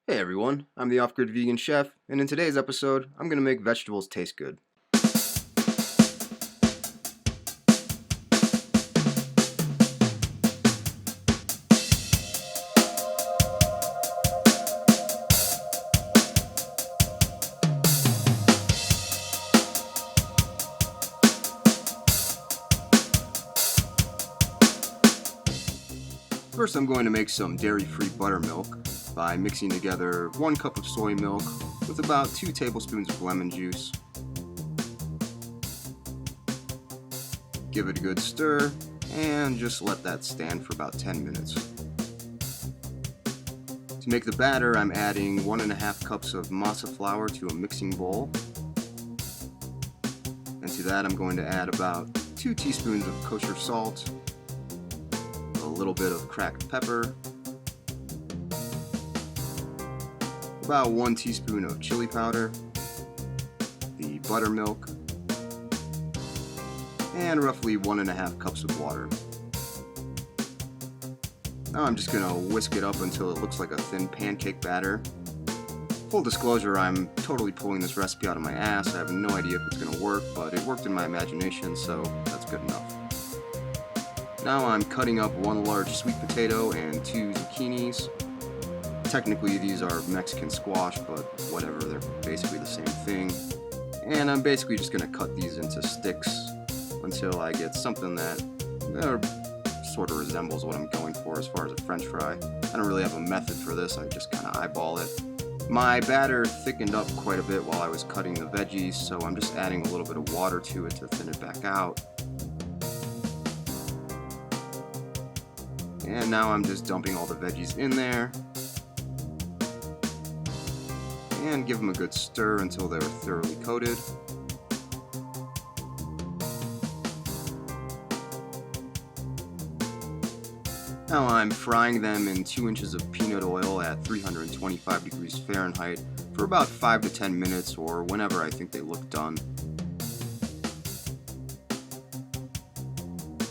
Hey everyone, I'm the Off-Grid Vegan Chef, and in today's episode, I'm going to make vegetables taste good. First, I'm going to make some dairy-free buttermilk by mixing together 1 cup of soy milk with about 2 tablespoons of lemon juice. Give it a good stir, and just let that stand for about 10 minutes. To make the batter, I'm adding 1.5 cups of masa flour to a mixing bowl. And to that, I'm going to add about 2 teaspoons of kosher salt, a little bit of cracked pepper, about 1 teaspoon of chili powder, the buttermilk, and roughly 1.5 cups of water. Now I'm just going to whisk it up until it looks like a thin pancake batter. Full disclosure, I'm totally pulling this recipe out of my ass. I have no idea if it's going to work, but it worked in my imagination, so that's good enough. Now I'm cutting up 1 large sweet potato and 2 zucchinis. Technically these are Mexican squash, but whatever, they're basically the same thing. And I'm basically just going to cut these into sticks until I get something that sort of resembles what I'm going for as far as a french fry. I don't really have a method for this, I just kind of eyeball it. My batter thickened up quite a bit while I was cutting the veggies, so I'm just adding a little bit of water to it to thin it back out. And now I'm just dumping all the veggies in there. And give them a good stir until they're thoroughly coated. Now I'm frying them in 2 inches of peanut oil at 325 degrees Fahrenheit for about 5 to 10 minutes or whenever I think they look done.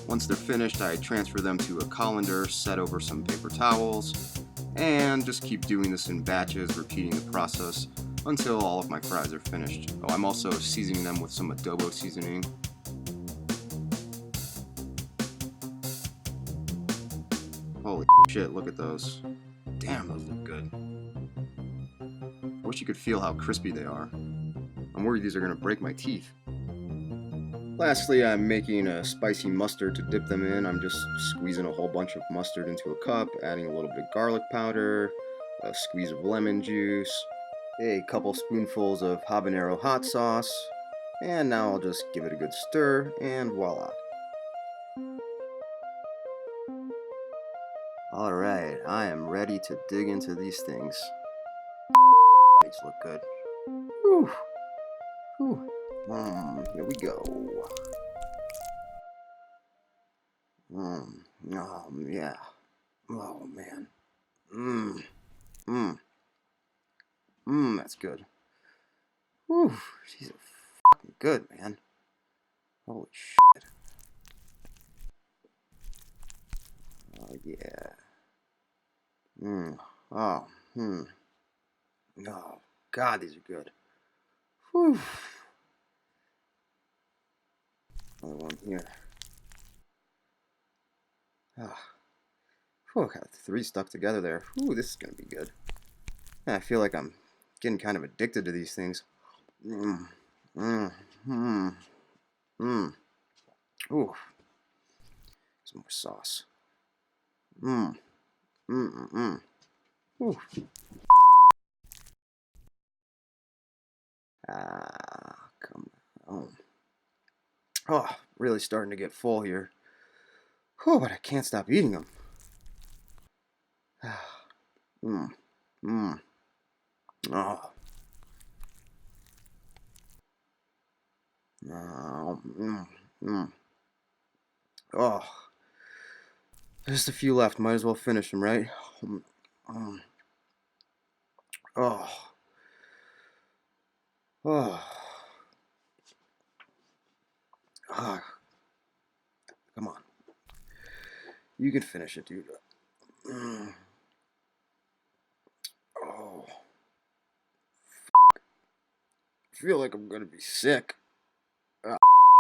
Once they're finished, I transfer them to a colander set over some paper towels, and just keep doing this in batches, repeating the process until all of my fries are finished. Oh, I'm also seasoning them with some Adobo seasoning. Holy shit, look at those. Damn, those look good. Wish you could feel how crispy they are. I'm worried these are going to break my teeth. Lastly, I'm making a spicy mustard to dip them in. I'm just squeezing a whole bunch of mustard into a cup, adding a little bit of garlic powder, a squeeze of lemon juice, a couple spoonfuls of habanero hot sauce, and now I'll just give it a good stir, and voila. Alright, I am ready to dig into these things. These look good. Whew. Whew. Here we go. Yeah. Oh, man. That's good. Whew. These are fucking good, man. Holy shit. Oh, yeah. Oh, Oh, God, these are good. Whew. Another one here. Whew, got 3 stuck together there. Whew, this is gonna be good. I feel like I'm getting kind of addicted to these things. Ooh. Some more sauce. Ooh. Come on. Oh, really starting to get full here. Whew, but I can't stop eating them. Oh. Oh. Just a few left. Might as well finish them, right? Oh. Oh. Come on. You can finish it, dude. Oh. feel like I'm gonna be sick.